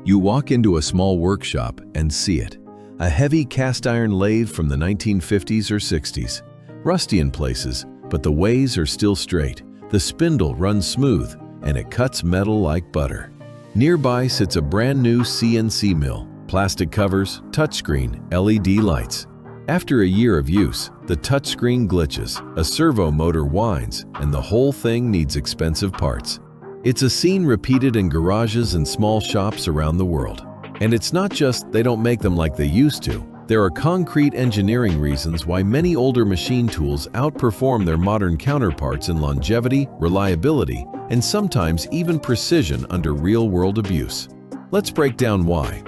You walk into a small workshop and see it. A heavy cast iron lathe from the 1950s or 60s. Rusty in places, but the ways are still straight. The spindle runs smooth, and it cuts metal like butter. Nearby sits a brand new CNC mill. Plastic covers, touchscreen, LED lights. After a year of use, the touchscreen glitches, a servo motor whines, and the whole thing needs expensive parts. It's a scene repeated in garages and small shops around the world. And it's not just they don't make them like they used to. There are concrete engineering reasons why many older machine tools outperform their modern counterparts in longevity, reliability, and sometimes even precision under real-world abuse. Let's break down why.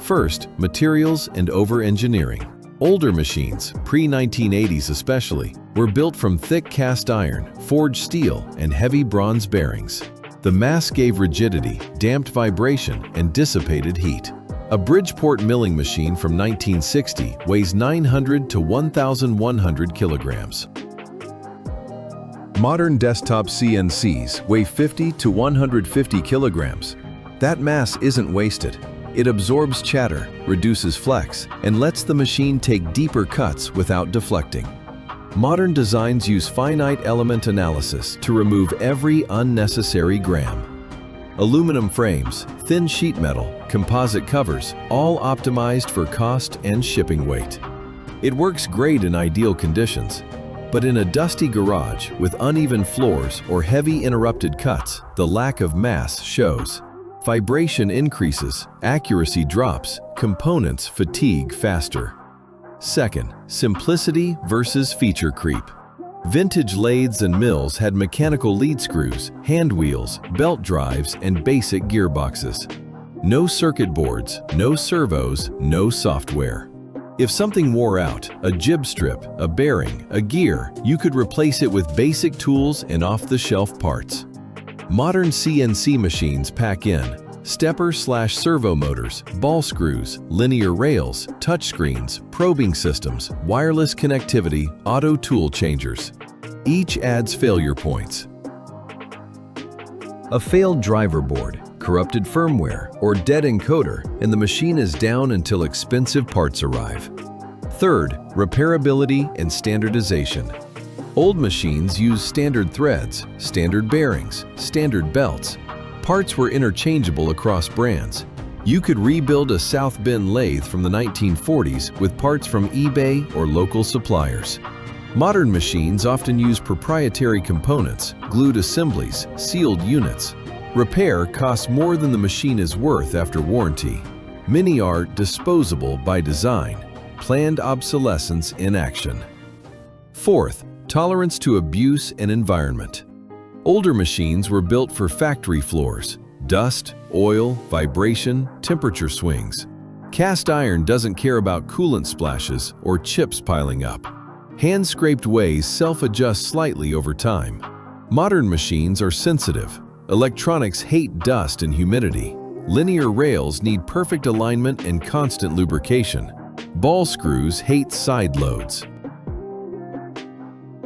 First, materials and over-engineering. Older machines, pre-1980s especially, were built from thick cast iron, forged steel, and heavy bronze bearings. The mass gave rigidity, damped vibration, and dissipated heat. A Bridgeport milling machine from 1960 weighs 900 to 1,100 kilograms. Modern desktop CNCs weigh 50 to 150 kilograms. That mass isn't wasted. It absorbs chatter, reduces flex, and lets the machine take deeper cuts without deflecting. Modern designs use finite element analysis to remove every unnecessary gram. Aluminum frames, thin sheet metal, composite covers, all optimized for cost and shipping weight. It works great in ideal conditions, but in a dusty garage with uneven floors or heavy interrupted cuts, the lack of mass shows. Vibration increases, accuracy drops, components fatigue faster. Second, simplicity versus feature creep. Vintage lathes and mills had mechanical lead screws, hand wheels, belt drives, and basic gearboxes. No circuit boards, no servos, no software. If something wore out, a jib strip, a bearing, a gear, you could replace it with basic tools and off-the-shelf parts. Modern CNC machines pack in stepper/servo motors, ball screws, linear rails, touchscreens, probing systems, wireless connectivity, auto tool changers. Each adds failure points. A failed driver board, corrupted firmware, or dead encoder, and the machine is down until expensive parts arrive. Third, repairability and standardization. Old machines used standard threads, standard bearings, standard belts. Parts were interchangeable across brands. You could rebuild a South Bend lathe from the 1940s with parts from eBay or local suppliers. Modern machines often use proprietary components, glued assemblies, sealed units. Repair costs more than the machine is worth after warranty. Many are disposable by design, planned obsolescence in action. Fourth, tolerance to abuse and environment. Older machines were built for factory floors, dust, oil, vibration, temperature swings. Cast iron doesn't care about coolant splashes or chips piling up. Hand-scraped ways self-adjust slightly over time. Modern machines are sensitive. Electronics hate dust and humidity. Linear rails need perfect alignment and constant lubrication. Ball screws hate side loads.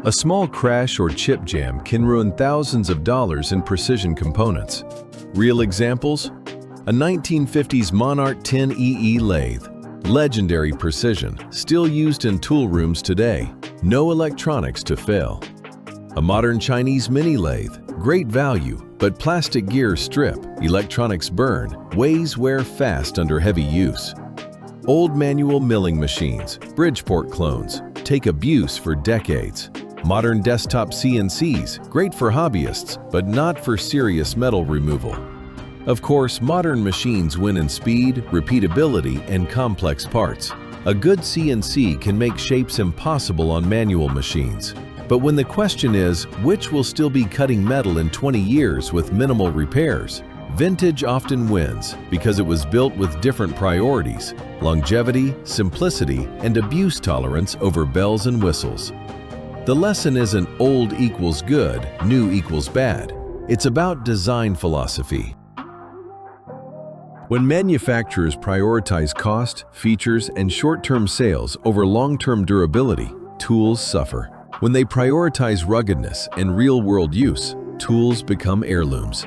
A small crash or chip jam can ruin thousands of dollars in precision components. Real examples? A 1950s Monarch 10EE lathe. Legendary precision, still used in tool rooms today. No electronics to fail. A modern Chinese mini lathe. Great value, but plastic gears strip, electronics burn, ways wear fast under heavy use. Old manual milling machines, Bridgeport clones, take abuse for decades. Modern desktop CNCs, great for hobbyists, but not for serious metal removal. Of course, modern machines win in speed, repeatability, and complex parts. A good CNC can make shapes impossible on manual machines. But when the question is, which will still be cutting metal in 20 years with minimal repairs? Vintage often wins because it was built with different priorities: longevity, simplicity, and abuse tolerance over bells and whistles. The lesson isn't old equals good, new equals bad. It's about design philosophy. When manufacturers prioritize cost, features, and short-term sales over long-term durability, tools suffer. When they prioritize ruggedness and real-world use, tools become heirlooms.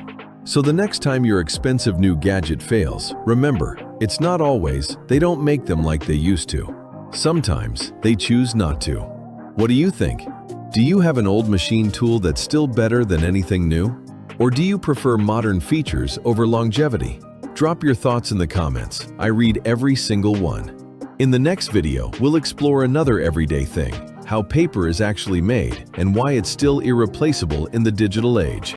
So the next time your expensive new gadget fails, remember, it's not always they don't make them like they used to. Sometimes they choose not to. What do you think? Do you have an old machine tool that's still better than anything new? Or do you prefer modern features over longevity? Drop your thoughts in the comments. I read every single one. In the next video, we'll explore another everyday thing, how paper is actually made and why it's still irreplaceable in the digital age.